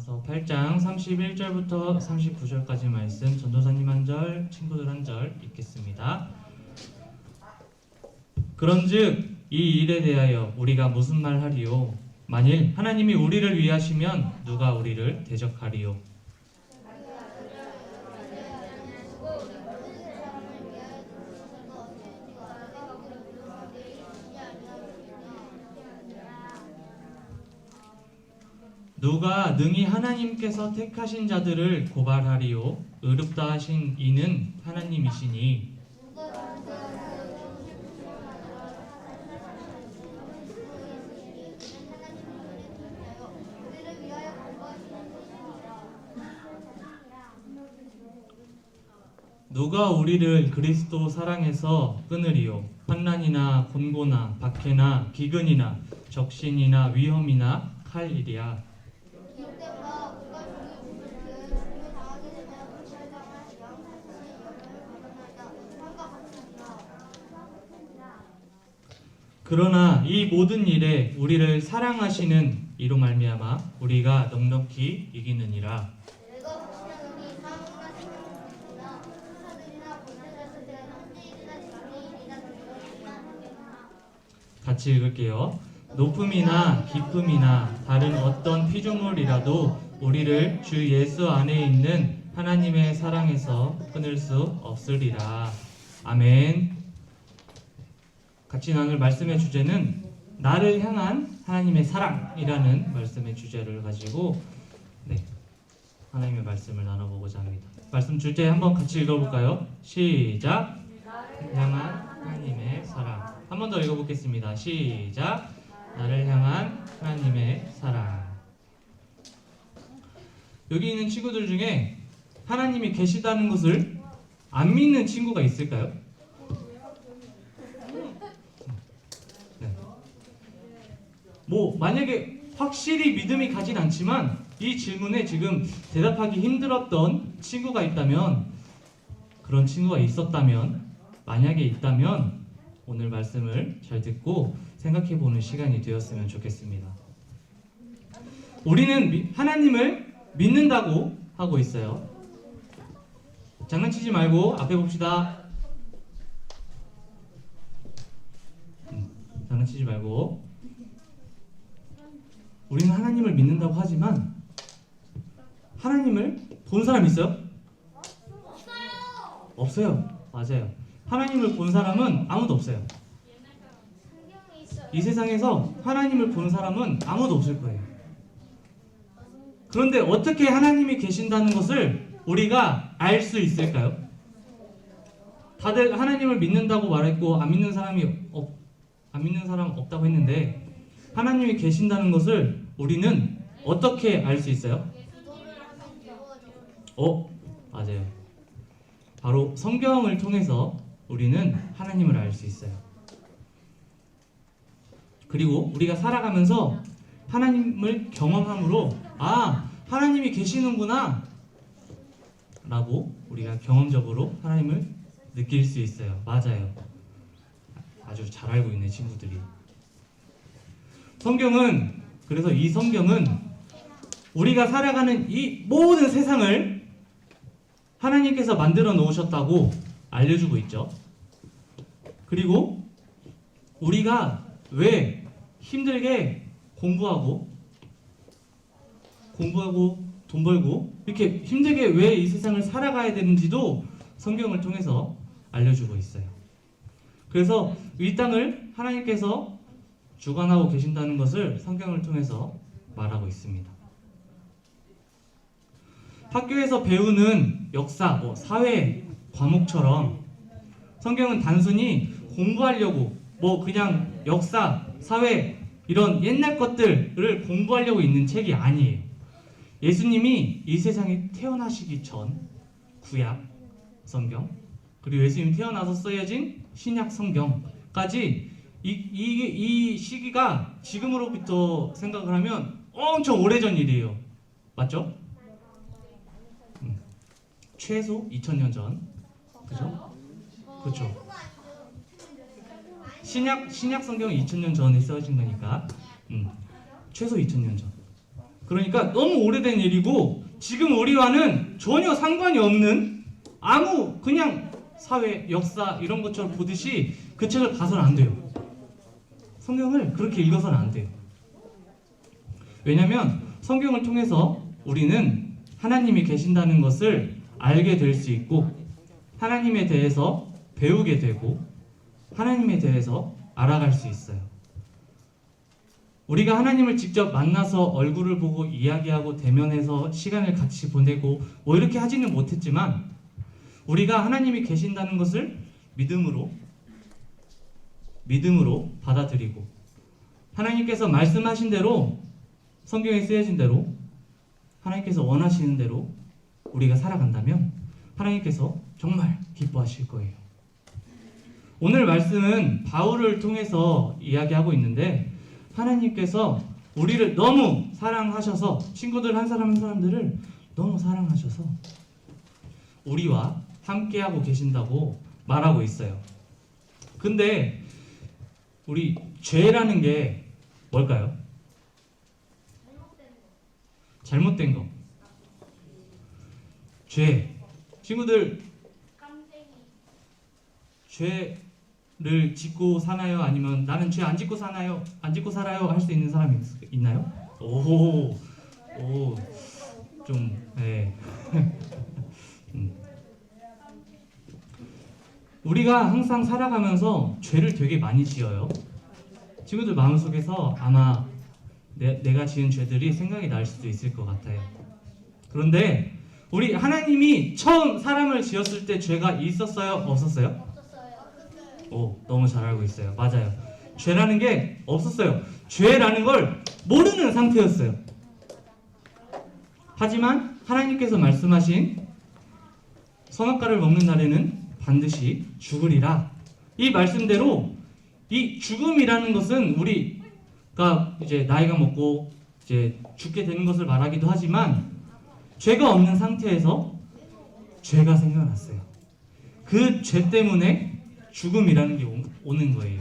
로마서 8장 31절부터 39절까지 말씀, 전도사님 한 절, 친구들 한 절 읽겠습니다. 그런즉 이 일에 대하여 우리가 무슨 말 하리요? 만일 하나님이 우리를 위하시면 누가 우리를 대적하리요? 누가 능히 하나님께서 택하신 자들을 고발하리요? 의롭다 하신 이는 하나님이시니. 누가 우리를 그리스도 사랑에서 끊으리요? 환난이나 곤고나 박해나 기근이나 적신이나 위험이나 칼이랴. 그러나 이 모든 일에 우리를 사랑하시는 이로 말미암아 우리가 넉넉히 이기느니라. 같이 읽을게요. 높음이나 깊음이나 다른 어떤 피조물이라도 우리를 주 예수 안에 있는 하나님의 사랑에서 끊을 수 없으리라. 아멘. 같이 나눌 말씀의 주제는 나를 향한 하나님의 사랑이라는 말씀의 주제를 가지고 하나님의 말씀을 나눠보고자 합니다. 말씀 주제 한번 같이 읽어볼까요? 시작. 나를 향한 하나님의 사랑. 한 번 더 읽어보겠습니다. 시작. 나를 향한 하나님의 사랑. 여기 있는 친구들 중에 하나님이 계시다는 것을 안 믿는 친구가 있을까요? 만약에 확실히 믿음이 가진 않지만 이 질문에 지금 대답하기 힘들었던 친구가 있다면, 그런 친구가 있었다면, 만약에 있다면 오늘 말씀을 잘 듣고 생각해보는 시간이 되었으면 좋겠습니다. 우리는 하나님을 믿는다고 하고 있어요. 장난치지 말고 앞에 봅시다. 장난치지 말고. 우리는 하나님을 믿는다고 하지만 하나님을 본 사람 있어요? 없어요. 맞아요. 하나님을 본 사람은 아무도 없어요. 이 세상에서 하나님을 본 사람은 아무도 없을 거예요. 그런데 어떻게 하나님이 계신다는 것을 우리가 알 수 있을까요? 다들 하나님을 믿는다고 말했고 안 믿는 사람 없다고 했는데, 하나님이 계신다는 것을 우리는 어떻게 알 수 있어요? 맞아요. 바로 성경을 통해서 우리는 하나님을 알 수 있어요. 그리고 우리가 살아가면서 하나님을 경험함으로 하나님이 계시는구나 라고 우리가 경험적으로 하나님을 느낄 수 있어요. 맞아요. 아주 잘 알고 있는 친구들이. 그래서 이 성경은 우리가 살아가는 이 모든 세상을 하나님께서 만들어 놓으셨다고 알려주고 있죠. 그리고 우리가 왜 힘들게 공부하고 돈 벌고 이렇게 힘들게 왜 이 세상을 살아가야 되는지도 성경을 통해서 알려주고 있어요. 그래서 이 땅을 하나님께서 주관하고 계신다는 것을 성경을 통해서 말하고 있습니다. 학교에서 배우는 역사, 사회 과목처럼 성경은 단순히 공부하려고 그냥 역사, 사회 이런 옛날 것들을 공부하려고 있는 책이 아니에요. 예수님이 이 세상에 태어나시기 전 구약 성경, 그리고 예수님이 태어나서 쓰여진 신약 성경까지 이 시기가 지금으로부터 생각을 하면 엄청 오래전 일이에요. 맞죠? 최소 2000년 전. 그죠? 그렇죠. 신약 성경은 2000년 전에 써진 거니까 최소 2000년 전. 그러니까 너무 오래된 일이고 지금 우리와는 전혀 상관이 없는 아무 그냥 사회, 역사 이런 것처럼 보듯이 그 책을 봐서는 안 돼요. 성경을 그렇게 읽어서는 안 돼요. 왜냐하면 성경을 통해서 우리는 하나님이 계신다는 것을 알게 될 수 있고 하나님에 대해서 배우게 되고 하나님에 대해서 알아갈 수 있어요. 우리가 하나님을 직접 만나서 얼굴을 보고 이야기하고 대면해서 시간을 같이 보내고 뭐 이렇게 하지는 못했지만 우리가 하나님이 계신다는 것을 믿음으로 받아들이고 하나님께서 말씀하신 대로 성경에 쓰여진 대로 하나님께서 원하시는 대로 우리가 살아간다면 하나님께서 정말 기뻐하실 거예요. 오늘 말씀은 바울을 통해서 이야기하고 있는데 하나님께서 우리를 너무 사랑하셔서 친구들 한 사람 한 사람들을 너무 사랑하셔서 우리와 함께하고 계신다고 말하고 있어요. 근데 우리 죄라는 게 뭘까요? 잘못된 거. 죄. 친구들 죄를 짓고 사나요? 아니면 나는 죄 안 짓고 사나요? 안 짓고 살아요? 할 수 있는 사람이 있나요? 오, 좀, 네. 우리가 항상 살아가면서 죄를 되게 많이 지어요. 친구들 마음속에서 아마 내가 지은 죄들이 생각이 날 수도 있을 것 같아요. 그런데 우리 하나님이 처음 사람을 지었을 때 죄가 있었어요? 없었어요? 오, 너무 잘 알고 있어요. 맞아요. 죄라는 게 없었어요. 죄라는 걸 모르는 상태였어요. 하지만 하나님께서 말씀하신 선악과를 먹는 날에는 반드시 죽으리라. 이 말씀대로 이 죽음이라는 것은 우리가 이제 나이가 먹고 이제 죽게 되는 것을 말하기도 하지만 죄가 없는 상태에서 죄가 생겨났어요. 그 죄 때문에 죽음이라는 게 오는 거예요.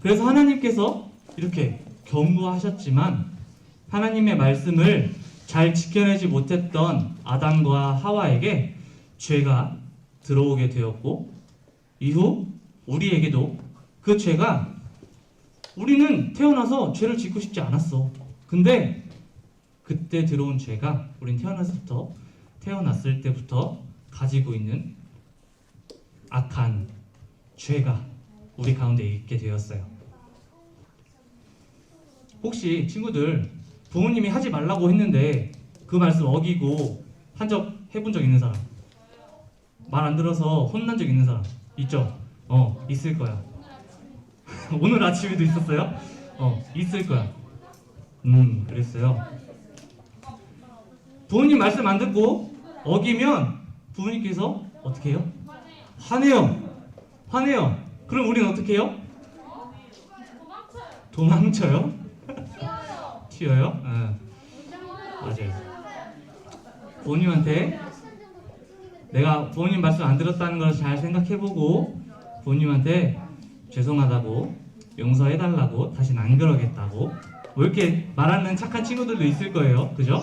그래서 하나님께서 이렇게 경고하셨지만 하나님의 말씀을 잘 지켜내지 못했던 아담과 하와에게 죄가 들어오게 되었고 이후 우리에게도 그 죄가 우리는 태어나서 죄를 짓고 싶지 않았어. 근데 그때 들어온 죄가 우린 태어났을 때부터 가지고 있는 악한 죄가 우리 가운데 있게 되었어요. 혹시 친구들 부모님이 하지 말라고 했는데 그 말씀 어기고 한 적 해본 적 있는 사람? 말 안 들어서 혼난 적 있는 사람 있죠? 있을 거야. 오늘 아침에도 있었어요? 있을 거야. 그랬어요. 부모님 말씀 안 듣고 어기면 부모님께서 어떻게 해요? 화내요. 그럼 우리는 어떻게 해요? 도망쳐요? 튀어요? 맞아요. 부모님한테 내가 부모님 말씀 안 들었다는 걸 잘 생각해보고 부모님한테 죄송하다고 용서해달라고 다시는 안 그러겠다고 뭐 이렇게 말하는 착한 친구들도 있을 거예요. 그죠?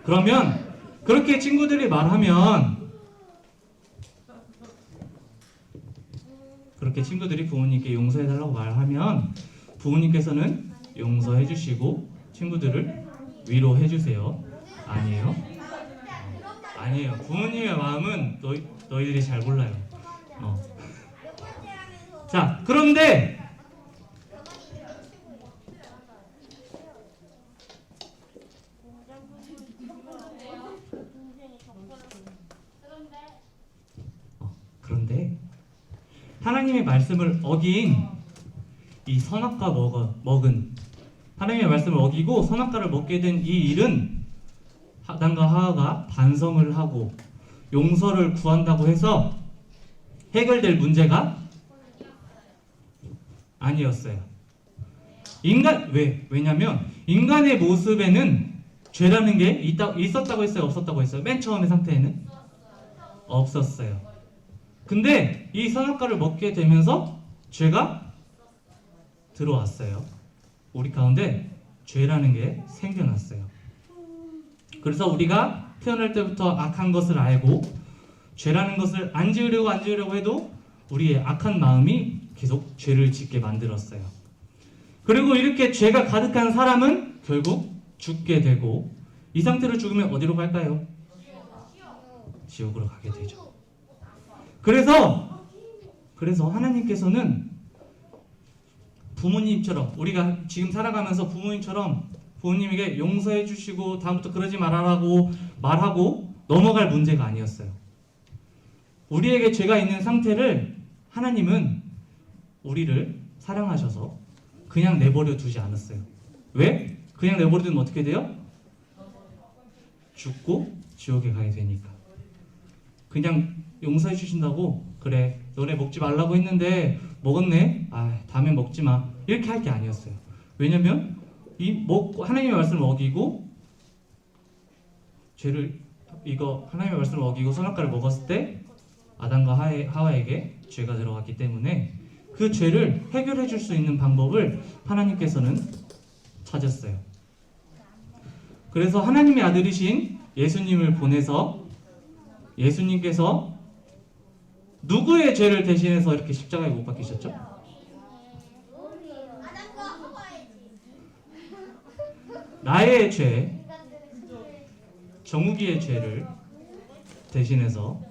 그러면 그렇게 친구들이 말하면 그렇게 친구들이 부모님께 용서해달라고 말하면 부모님께서는 용서해주시고 친구들을 위로해주세요. 아니에요? 아니에요. 부모님의 마음은 너희들이 잘 몰라요. 자, 그런데 하나님의 말씀을 어긴 이 선악과 먹은 하나님의 말씀을 어기고 선악과를 먹게 된 이 일은 아담과 하와가 반성을 하고 용서를 구한다고 해서 해결될 문제가 아니었어요. 왜냐면 인간의 모습에는 죄라는 게 있었다고 했어요? 없었다고 했어요? 맨 처음의 상태에는 없었어요. 근데 이 선악과를 먹게 되면서 죄가 들어왔어요. 우리 가운데 죄라는 게 생겨났어요. 그래서 우리가 태어날 때부터 악한 것을 알고 죄라는 것을 안 지으려고 해도 우리의 악한 마음이 계속 죄를 짓게 만들었어요. 그리고 이렇게 죄가 가득한 사람은 결국 죽게 되고, 이 상태로 죽으면 어디로 갈까요? 지옥으로 가게 되죠. 그래서 하나님께서는 부모님처럼, 우리가 지금 살아가면서 부모님처럼 부모님에게 용서해 주시고 다음부터 그러지 말아라고 말하고 넘어갈 문제가 아니었어요. 우리에게 죄가 있는 상태를 하나님은 우리를 사랑하셔서 그냥 내버려 두지 않았어요. 왜? 그냥 내버려 두면 어떻게 돼요? 죽고 지옥에 가게 되니까. 그냥 용서해 주신다고, 그래 너네 먹지 말라고 했는데 먹었네, 다음엔 먹지 마, 이렇게 할 게 아니었어요. 왜냐면 하나님의 말씀을 어기고 하나님의 말씀을 어기고 선악과를 먹었을 때 아담과 하와에게 죄가 들어갔기 때문에 그 죄를 해결해 줄 수 있는 방법을 하나님께서는 찾았어요. 그래서 하나님의 아들이신 예수님을 보내서, 예수님께서 누구의 죄를 대신해서 이렇게 십자가에 못 박히셨죠? 나의 죄, 정욱이의 죄를 대신해서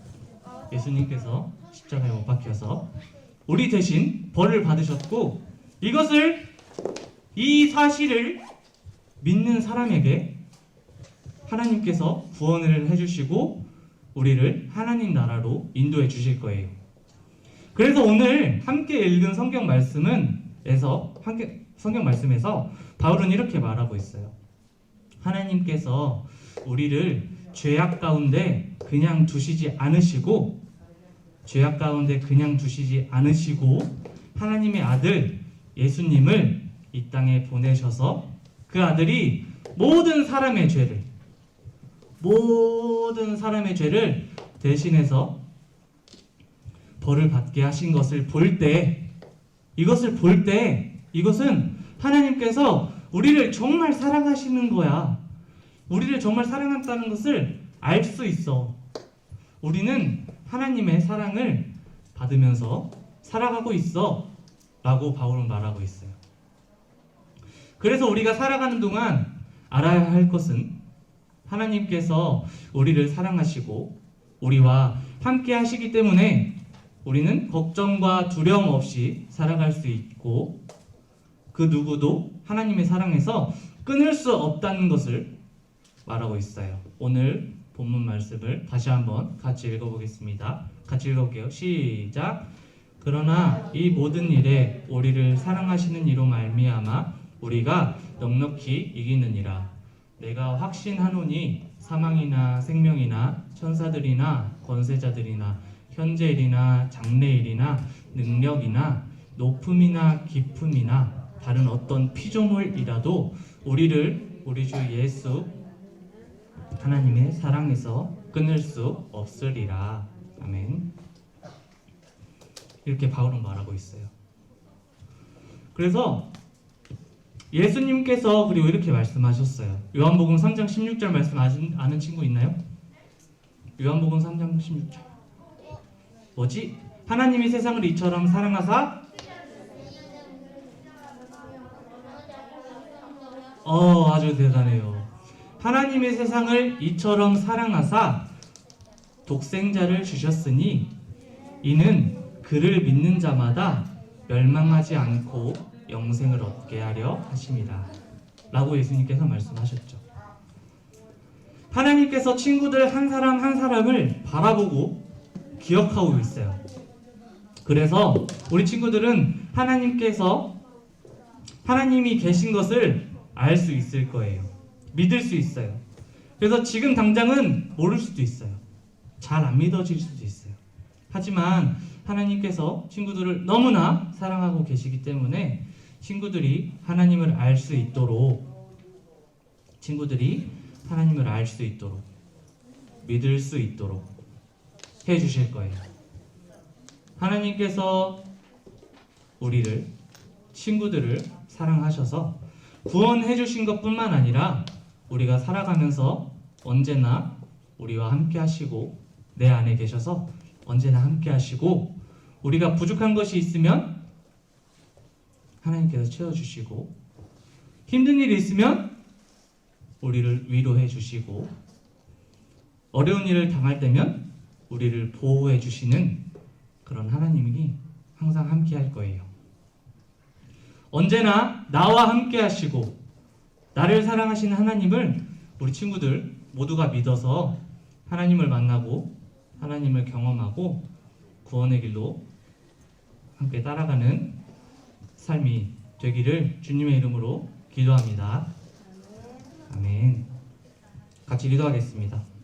예수님께서 십자가에 못 박혀서 우리 대신 벌을 받으셨고, 이 사실을 믿는 사람에게 하나님께서 구원을 해주시고 우리를 하나님 나라로 인도해 주실 거예요. 그래서 오늘 함께 읽은 성경 말씀에서 바울은 이렇게 말하고 있어요. 하나님께서 우리를 죄악 가운데 그냥 두시지 않으시고 하나님의 아들 예수님을 이 땅에 보내셔서 그 아들이 모든 사람의 죄를 대신해서 벌을 받게 하신 것을 볼 때, 이것은 하나님께서 우리를 정말 사랑하시는 거야. 우리를 정말 사랑한다는 것을 알 수 있어. 우리는 하나님의 사랑을 받으면서 살아가고 있어 라고 바울은 말하고 있어요. 그래서 우리가 살아가는 동안 알아야 할 것은 하나님께서 우리를 사랑하시고 우리와 함께 하시기 때문에 우리는 걱정과 두려움 없이 살아갈 수 있고, 그 누구도 하나님의 사랑에서 끊을 수 없다는 것을 말하고 있어요. 오늘 본문 말씀을 다시 한번 같이 읽어보겠습니다. 같이 읽어볼게요. 시작. 그러나 이 모든 일에 우리를 사랑하시는 이로 말미암아 우리가 넉넉히 이기느니라. 내가 확신하노니 사망이나 생명이나 천사들이나 권세자들이나 현재일이나 장래일이나 능력이나 높음이나 깊음이나 다른 어떤 피조물이라도 우리를 우리 주 예수 하나님의 사랑에서 끊을 수 없으리라. 아멘. 이렇게 바울은 말하고 있어요. 그래서 예수님께서 그리고 이렇게 말씀하셨어요. 요한복음 3장 16절 말씀 아는 친구 있나요? 요한복음 3장 16절. 뭐지? 하나님이 세상을 이처럼 사랑하사 아주 대단해요. 하나님의 세상을 이처럼 사랑하사 독생자를 주셨으니 이는 그를 믿는 자마다 멸망하지 않고 영생을 얻게 하려 하심이라 라고 예수님께서 말씀하셨죠. 하나님께서 친구들 한 사람 한 사람을 바라보고 기억하고 있어요. 그래서 우리 친구들은 하나님이 계신 것을 알 수 있을 거예요. 믿을 수 있어요. 그래서 지금 당장은 모를 수도 있어요. 잘 안 믿어질 수도 있어요. 하지만 하나님께서 친구들을 너무나 사랑하고 계시기 때문에 친구들이 하나님을 알 수 있도록 믿을 수 있도록 해주실 거예요. 하나님께서 친구들을 사랑하셔서 구원해 주신 것뿐만 아니라 우리가 살아가면서 언제나 우리와 함께 하시고 내 안에 계셔서 언제나 함께 하시고 우리가 부족한 것이 있으면 하나님께서 채워주시고 힘든 일이 있으면 우리를 위로해 주시고 어려운 일을 당할 때면 우리를 보호해 주시는 그런 하나님이 항상 함께 할 거예요. 언제나 나와 함께 하시고 나를 사랑하시는 하나님을 우리 친구들 모두가 믿어서 하나님을 만나고 하나님을 경험하고 구원의 길로 함께 따라가는 삶이 되기를 주님의 이름으로 기도합니다. 아멘. 같이 기도하겠습니다.